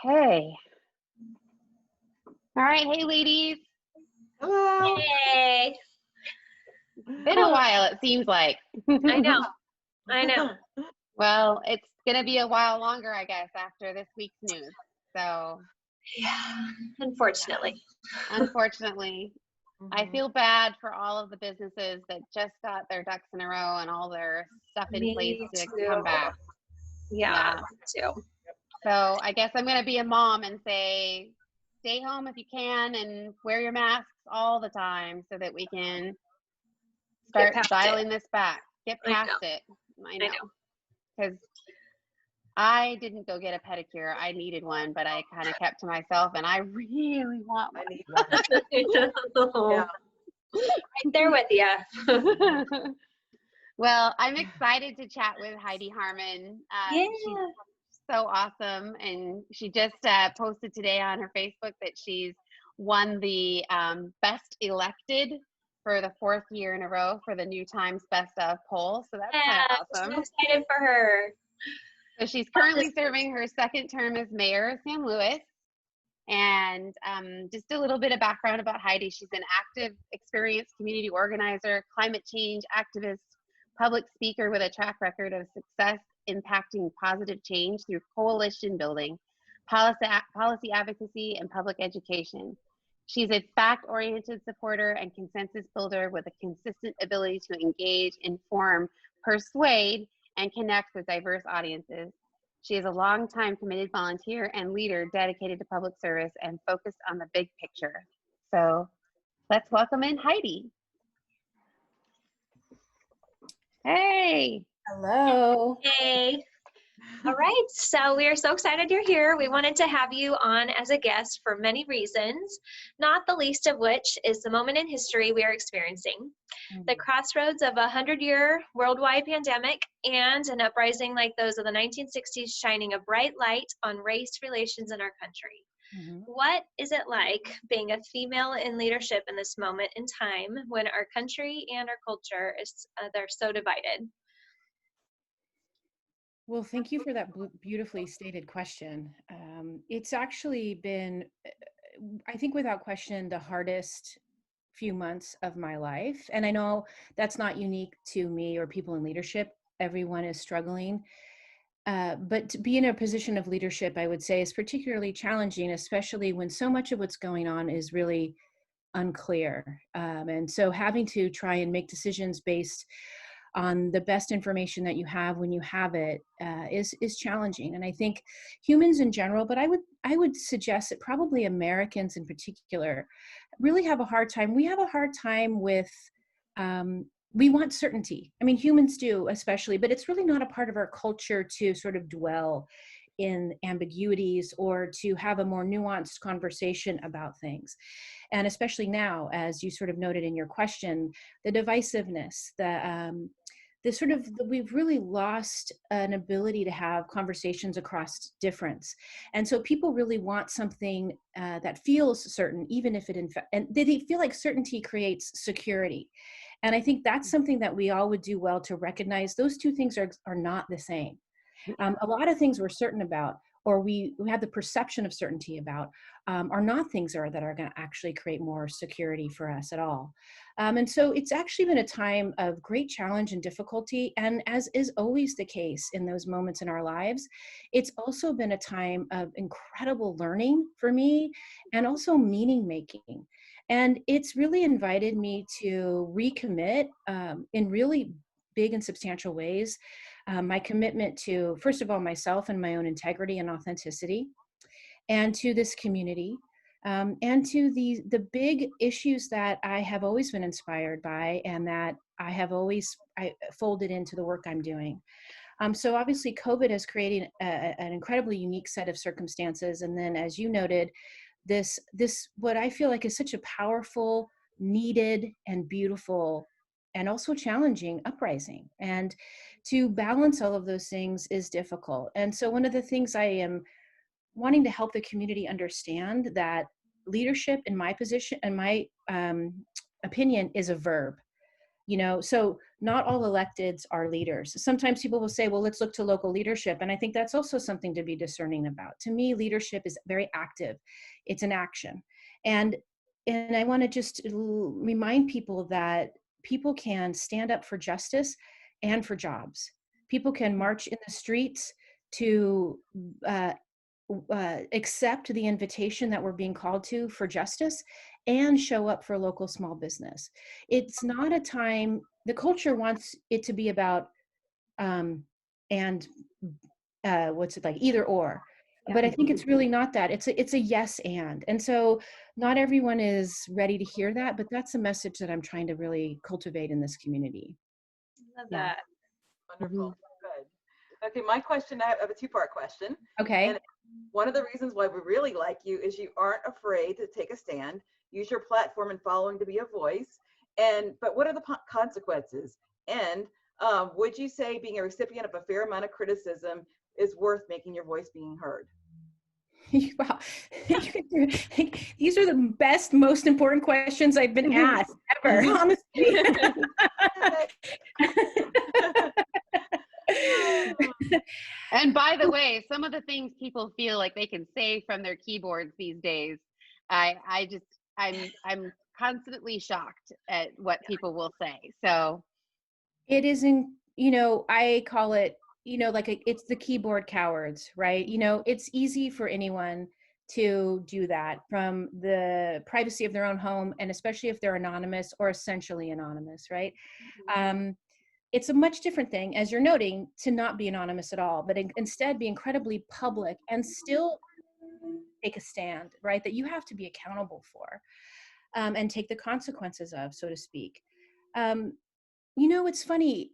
Okay. All right. Hey, ladies. Hello. Yay! Been a while, it seems like. I know. Well, it's going to be a while longer, I guess, after this week's news. So, Yeah, unfortunately. unfortunately, I feel bad for all of the businesses that just got their ducks in a row and all their stuff in place Me to too. come back. Yeah, me too. So, I guess I'm going to be a mom and say, stay home if you can and wear your masks all the time so that we can start dialing this back. Get past it. I know. Because I didn't go get a pedicure. I needed one, but I kind of kept to myself, and I really want one. I need one. Yeah. Right there with you. Well, I'm excited to chat with Heidi Harmon. Yeah. She's so awesome, and she just posted today on her Facebook that she's won the Best Elected for the 4th year in a row for the New Times Best of poll. So that's kind of awesome. I'm excited for her. So she's currently serving her 2nd term as mayor of San Luis. And just a little bit of background about Heidi. She's an active, experienced community organizer, climate change activist, public speaker with a track record of success impacting positive change through coalition building, policy advocacy, and public education. She's a fact-oriented supporter and consensus builder with a consistent ability to engage, inform, persuade, and connect with diverse audiences. She is a longtime committed volunteer and leader dedicated to public service and focused on the big picture. So let's welcome in Heidi. Hey. Hello. Hey. All right, so we are so excited you're here. We wanted to have you on as a guest for many reasons, not the least of which is the moment in history we are experiencing. The crossroads of a 100-year worldwide pandemic and an uprising like those of the 1960s shining a bright light on race relations in our country. What is it like being a female in leadership in this moment in time when our country and our culture they're so divided? Well, thank you for that beautifully stated question. It's actually been, I think without question, the hardest few months of my life. And I know that's not unique to me or people in leadership. Everyone is struggling. But to be in a position of leadership, I would say, is particularly challenging, especially when so much of what's going on is really unclear. And so having to try and make decisions based on the best information that you have when you have it is challenging. And I think humans in general, but I would suggest that probably Americans in particular really have a hard time. We have a hard time with, we want certainty. I mean, humans do especially, but it's really not a part of our culture to sort of dwell in ambiguities or to have a more nuanced conversation about things. And especially now, as you sort of noted in your question, the divisiveness, we've really lost an ability to have conversations across difference. And so people really want something that feels certain, even if and they feel like certainty creates security. And I think that's something that we all would do well to recognize. Those two things are not the same. A lot of things we're certain about, or we have the perception of certainty about, are not things that are going to actually create more security for us at all. And so it's actually been a time of great challenge and difficulty. And as is always the case in those moments in our lives, it's also been a time of incredible learning for me and also meaning making. And it's really invited me to recommit in really big and substantial ways. My commitment to, first of all, myself and my own integrity and authenticity, and to this community, and to the big issues that I have always been inspired by and that I have always folded into the work I'm doing. So obviously COVID has created an incredibly unique set of circumstances. And then, as you noted, this what I feel like is such a powerful, needed, and beautiful and also challenging uprising. And to balance all of those things is difficult. And so one of the things I am wanting to help the community understand that leadership in my position, in my opinion, is a verb. So not all electeds are leaders. Sometimes people will say, well, let's look to local leadership. And I think that's also something to be discerning about. To me, leadership is very active. It's an action. And I want to just remind people that people can stand up for justice and for jobs. People can march in the streets to accept the invitation that we're being called to for justice and show up for local small business. It's not a time, the culture wants it to be about what's it like, either or. But I think it's really not that. It's a yes and so not everyone is ready to hear that, but that's a message that I'm trying to really cultivate in this community. Love that. Wonderful. Good. Okay, my question, I have a two-part question. Okay. And one of the reasons why we really like you is you aren't afraid to take a stand, use your platform and following to be a voice. But what are the consequences? And would you say being a recipient of a fair amount of criticism is worth making your voice being heard? Wow. These are the best, most important questions I've been asked ever, honestly. And by the way, some of the things people feel like they can say from their keyboards these days, I'm constantly shocked at what people will say. So it isn't, I call it, it's the keyboard cowards, right? It's easy for anyone to do that from the privacy of their own home, and especially if they're anonymous or essentially anonymous, right? It's a much different thing, as you're noting, to not be anonymous at all, but instead be incredibly public and still take a stand, right? That you have to be accountable for and take the consequences of, so to speak. It's funny.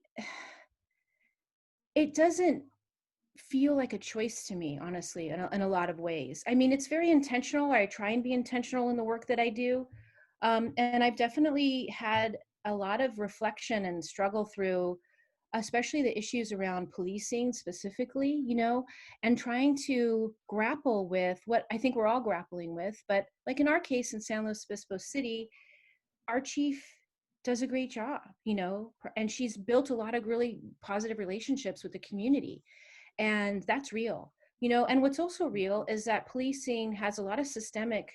It doesn't feel like a choice to me, honestly, in a lot of ways. I mean, it's very intentional. I try and be intentional in the work that I do. And I've definitely had a lot of reflection and struggle through, especially the issues around policing specifically, and trying to grapple with what I think we're all grappling with. But like in our case in San Luis Obispo City, our chief does a great job, and she's built a lot of really positive relationships with the community. And that's real, and what's also real is that policing has a lot of systemic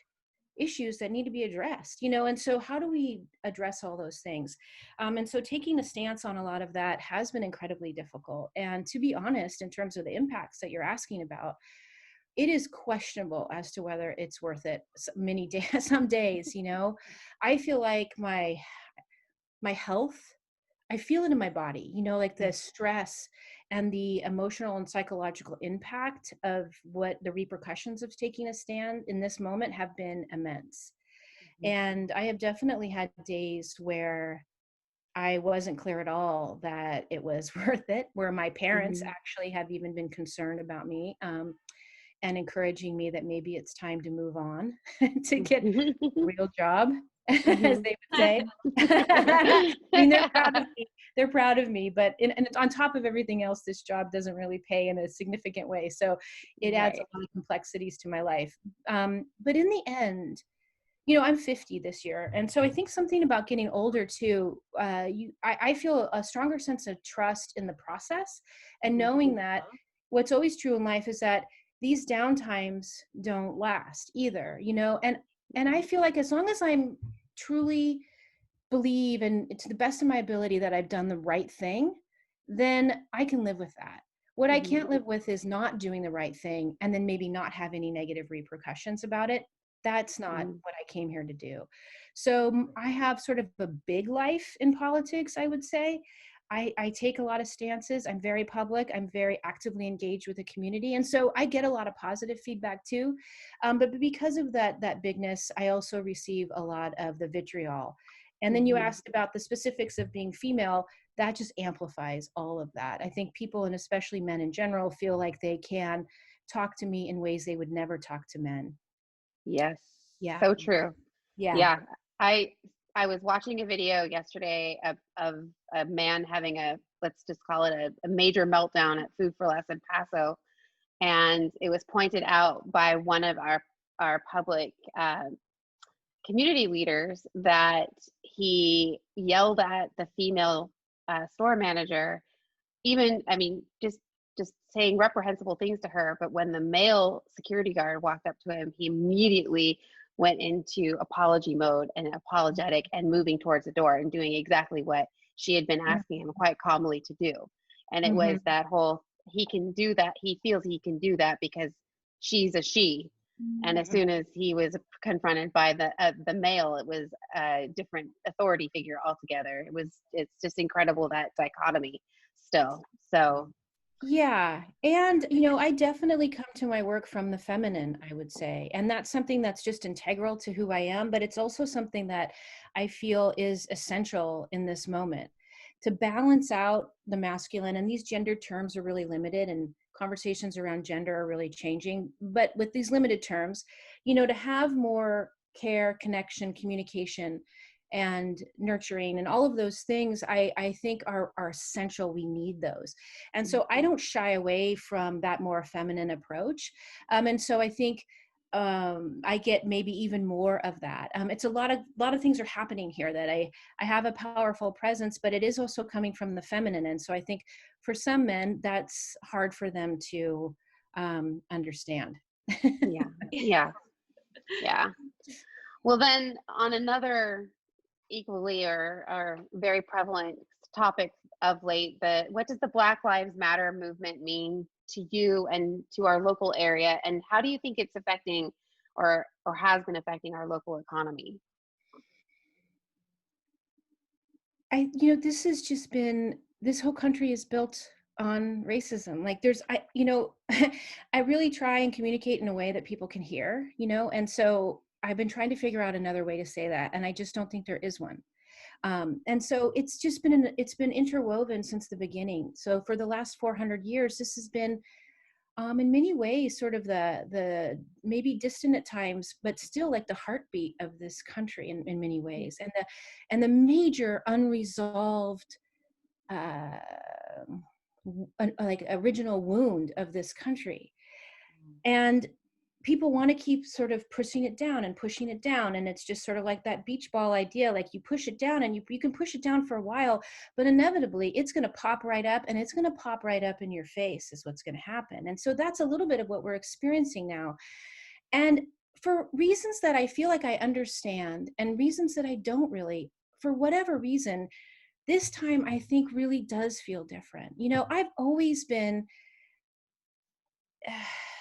issues that need to be addressed, and so how do we address all those things? And so taking a stance on a lot of that has been incredibly difficult. And to be honest, in terms of the impacts that you're asking about, it is questionable as to whether it's worth it. Some days, I feel like my health, I feel it in my body, like the stress and the emotional and psychological impact of what the repercussions of taking a stand in this moment have been immense. And I have definitely had days where I wasn't clear at all that it was worth it, where my parents actually have even been concerned about me and encouraging me that maybe it's time to move on to get a real job, as they would say. I mean, they're proud of me, but and on top of everything else, this job doesn't really pay in a significant way. So it adds a lot of complexities to my life. But in the end, I'm 50 this year. And so I think something about getting older too, I feel a stronger sense of trust in the process, and knowing that what's always true in life is that these downtimes don't last either, and I feel like as long as I'm truly believe and to the best of my ability that I've done the right thing, then I can live with that. What I can't live with is not doing the right thing and then maybe not have any negative repercussions about it. That's not what I came here to do. So I have sort of a big life in politics, I would say. I take a lot of stances. I'm very public. I'm very actively engaged with the community. And so I get a lot of positive feedback too. But because of that bigness, I also receive a lot of the vitriol. And then you asked about the specifics of being female. That just amplifies all of that. I think people, and especially men in general, feel like they can talk to me in ways they would never talk to men. Yes. Yeah. So true. Yeah. I was watching a video yesterday of a man having let's just call it a major meltdown at Food for Less in Paso. And it was pointed out by one of our public community leaders that he yelled at the female store manager, even, I mean, just saying reprehensible things to her. But when the male security guard walked up to him, he immediately went into apology mode and apologetic and moving towards the door and doing exactly what she had been asking him quite calmly to do. And it was that whole, he can do that. He feels he can do that because she's a she. And as soon as he was confronted by the male, it was a different authority figure altogether. It's just incredible, that dichotomy still. So yeah. And, you know, I definitely come to my work from the feminine, I would say. And that's something that's just integral to who I am, but it's also something that I feel is essential in this moment to balance out the masculine. And these gender terms are really limited, and conversations around gender are really changing. But with these limited terms, you know, to have more care, connection, communication, and nurturing and all of those things, I think are essential. We need those. And so I don't shy away from that more feminine approach. And so I think I get maybe even more of that. It's a lot of things are happening here that I have a powerful presence, but it is also coming from the feminine. And so I think for some men, that's hard for them to understand. yeah. Well, then on another equally or very prevalent topic of late, what does the Black Lives Matter movement mean to you and to our local area, and how do you think it's affecting or has been affecting our local economy? This has just been, this whole country is built on racism. Like I really try and communicate in a way that people can hear, and so I've been trying to figure out another way to say that, and I just don't think there is one. And so it's just it's been interwoven since the beginning. So for the last 400 years, this has been in many ways sort of the maybe distant at times, but still like the heartbeat of this country in many ways, and the major unresolved like original wound of this country. And people want to keep sort of pushing it down and pushing it down. And it's just sort of like that beach ball idea, like you push it down and you can push it down for a while, but inevitably it's going to pop right up, and it's going to pop right up in your face is what's going to happen. And so that's a little bit of what we're experiencing now. And for reasons that I feel like I understand and reasons that I don't really, for whatever reason, this time I think really does feel different. I've always been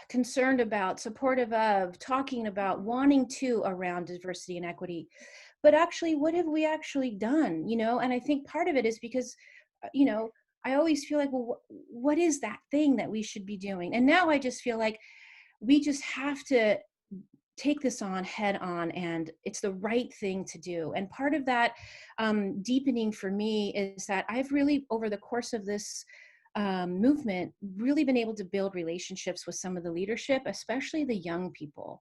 concerned about, supportive of, talking about, wanting to around diversity and equity. But actually, what have we actually done? And I think part of it is because, I always feel like, well, what is that thing that we should be doing? And now I just feel like we just have to take this on head on, and it's the right thing to do. And part of that deepening for me is that I've really, over the course of this movement, really been able to build relationships with some of the leadership, especially the young people.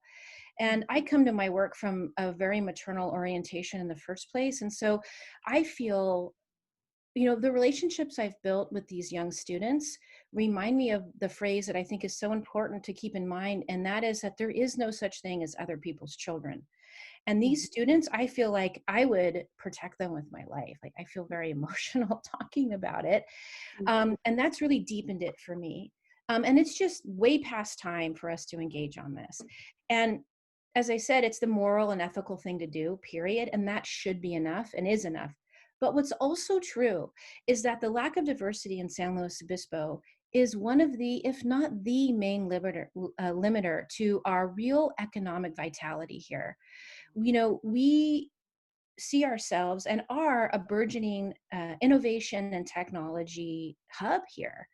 And I come to my work from a very maternal orientation in the first place. And so I feel, the relationships I've built with these young students remind me of the phrase that I think is so important to keep in mind. And that is that there is no such thing as other people's children. And these students, I feel like I would protect them with my life. Like, I feel very emotional talking about it. And that's really deepened it for me. And it's just way past time for us to engage on this. And as I said, it's the moral and ethical thing to do, period. And that should be enough and is enough. But what's also true is that the lack of diversity in San Luis Obispo is one of the, if not the main limiter to our real economic vitality here. We see ourselves and are a burgeoning innovation and technology hub here.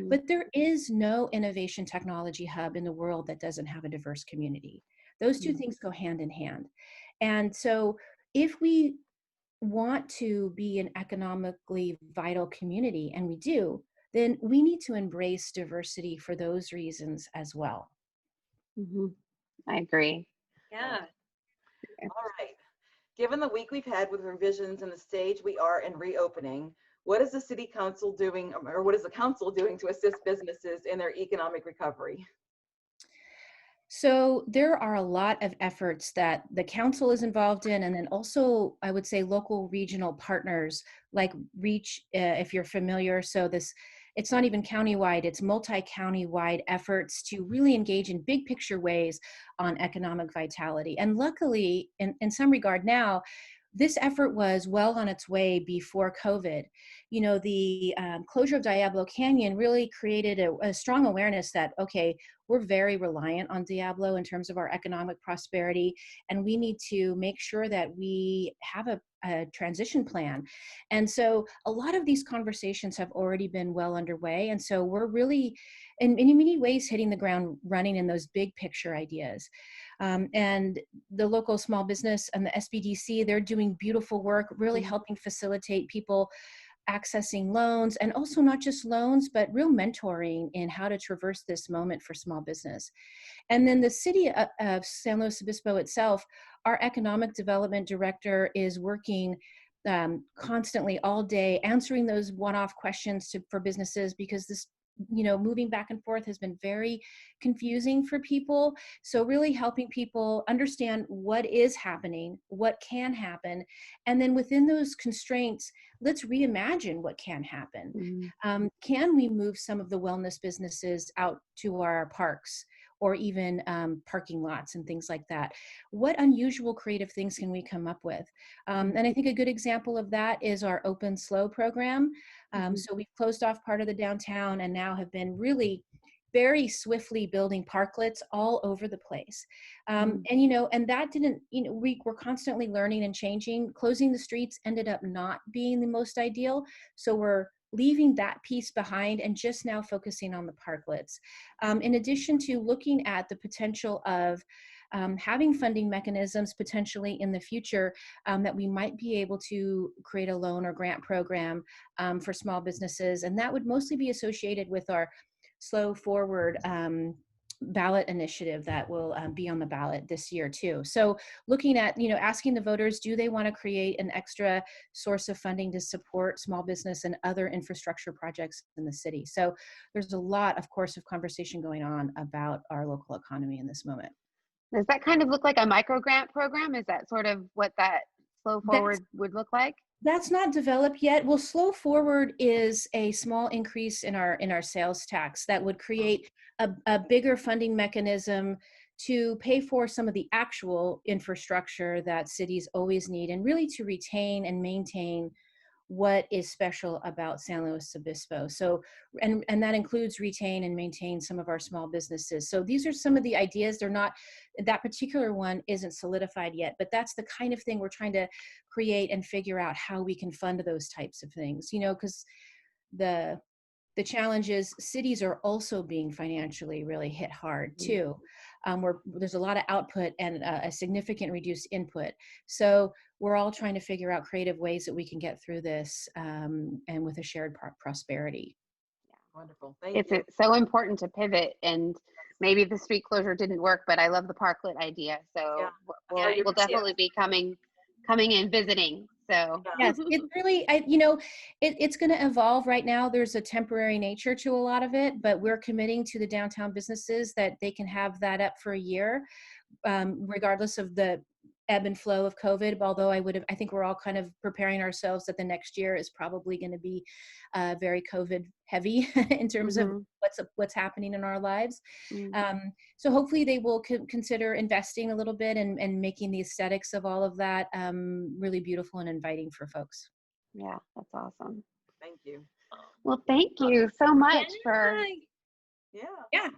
But there is no innovation technology hub in the world that doesn't have a diverse community. Those two things go hand in hand. And so if we want to be an economically vital community, and we do, then we need to embrace diversity for those reasons as well. I agree. Yeah. All right. Given the week we've had with revisions and the stage we are in reopening, what is the city council doing, or what is the council doing to assist businesses in their economic recovery? So there are a lot of efforts that the council is involved in, and then also I would say local regional partners like Reach, if you're familiar. So it's not even countywide, it's multi-county-wide efforts to really engage in big picture ways on economic vitality. And luckily, in some regard now, this effort was well on its way before COVID. You know, the closure of Diablo Canyon really created a strong awareness that, okay, we're very reliant on Diablo in terms of our economic prosperity, and we need to make sure that we have a transition plan. And so a lot of these conversations have already been well underway. And so we're really, in many ways, hitting the ground running in those big picture ideas. And the local small business and the SBDC, they're doing beautiful work, really helping facilitate people accessing loans, and also not just loans, but real mentoring in how to traverse this moment for small business. And then the city of San Luis Obispo itself, our economic development director is working constantly all day, answering those one-off questions for businesses, because this, moving back and forth has been very confusing for people. So really helping people understand what is happening, what can happen, and then within those constraints, let's reimagine what can happen. Can we move some of the wellness businesses out to our parks, or even parking lots and things like that? What unusual creative things can we come up with? And I think a good example of that is our Open Slow program. So we've closed off part of the downtown and now have been really very swiftly building parklets all over the place. And that didn't, we're constantly learning and changing. Closing the streets ended up not being the most ideal. So we're leaving that piece behind and just now focusing on the parklets. In addition to looking at the potential of having funding mechanisms potentially in the future, that we might be able to create a loan or grant program for small businesses. And that would mostly be associated with our Slow Forward ballot initiative that will be on the ballot this year too. So looking at, asking the voters, do they want to create an extra source of funding to support small business and other infrastructure projects in the city? So there's a lot, of course, of conversation going on about our local economy in this moment. Does that kind of look like a micro grant program? Is that sort of what that Slow Forward would look like? That's not developed yet. Well, Slow Forward is a small increase in our sales tax that would create a bigger funding mechanism to pay for some of the actual infrastructure that cities always need, and really to retain and maintain what is special about San Luis Obispo. So, and that includes retain and maintain some of our small businesses. So these are some of the ideas. They're not, that particular one isn't solidified yet, but that's the kind of thing we're trying to create and figure out how we can fund those types of things, because the challenge is cities are also being financially really hit hard too, where there's a lot of output and a significant reduced input. So we're all trying to figure out creative ways that we can get through this, and with a shared prosperity. Yeah, wonderful. Thank you. It's so important to pivot, and maybe the street closure didn't work, but I love the parklet idea. So we'll definitely be coming and visiting. So yes, it really, it's going to evolve. Right now, there's a temporary nature to a lot of it, but we're committing to the downtown businesses that they can have that up for a year, regardless of the ebb and flow of COVID. Although I think we're all kind of preparing ourselves that the next year is probably going to be very COVID heavy in terms of what's happening in our lives. So hopefully they will consider investing a little bit and making the aesthetics of all of that really beautiful and inviting for folks. Yeah, that's awesome. Thank you. Well, thank you so much for. Yeah.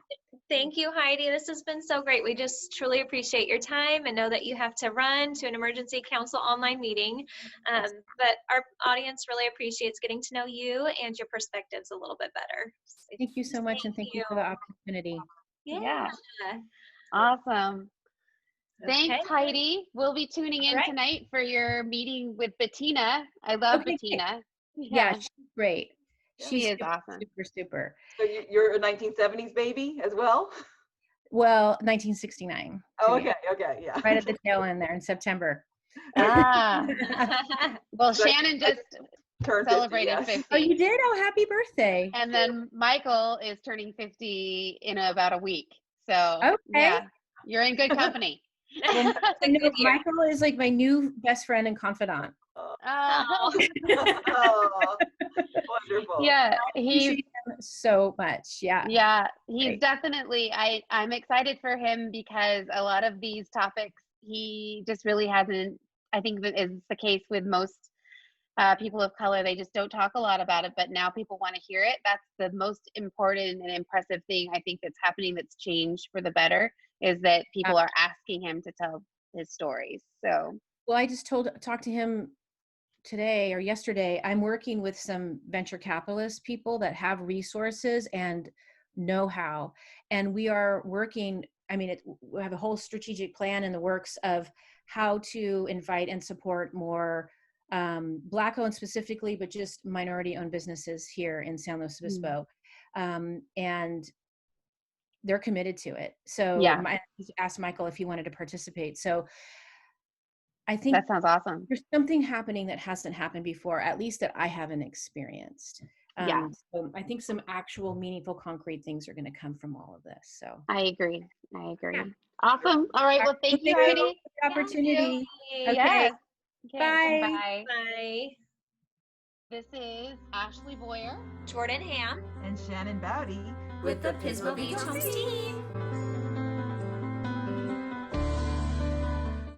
Thank you, Heidi. This has been so great. We just truly appreciate your time and know that you have to run to an emergency council online meeting. But our audience really appreciates getting to know you and your perspectives a little bit better. So thank you so much, and thank you for the opportunity. Yeah. Awesome. Thanks, Heidi. We'll be tuning in tonight for your meeting with Bettina. I love Bettina. Yeah, she's great. She is awesome. Super. So you're a 1970s baby as well? Well, 1969. Oh, okay, yeah. Right at the tail end there in September. Well, Shannon just celebrated 50. Oh, you did? Oh, happy birthday. And then Michael is turning 50 in about a week. So okay. You're in good company. Well, That's a good year. Michael is like my new best friend and confidant. Oh. Oh, wonderful. Yeah, I he's appreciate him so much. Yeah. he's Great. definitely, I'm excited for him because a lot of these topics he just really hasn't, I think that is the case with most people of color. They just don't talk a lot about it, but now people want to hear it. That's the most important and impressive thing I think that's happening, that's changed for the better, is that people are asking him to tell his stories. So Well, I just talked to him today or yesterday. I'm working with some venture capitalist people that have resources and know-how, and we are working. I mean, we have a whole strategic plan in the works of how to invite and support more Black-owned specifically, but just minority-owned businesses here in San Luis Obispo, and they're committed to it. So yeah, I asked Michael if he wanted to participate. So I think that sounds awesome. there's something happening that hasn't happened before, at least that I haven't experienced. Yeah. So I think some actual meaningful, concrete things are going to come from all of this. So I agree. Yeah. Awesome. All right. Well, thank you, Heidi. for the opportunity. Yay. Okay. Yes. Okay. Bye. Bye. Bye. This is Ashlea Boyer. Jordan Hamm And Shannon Bowdey with the Pismo Beach Homes team.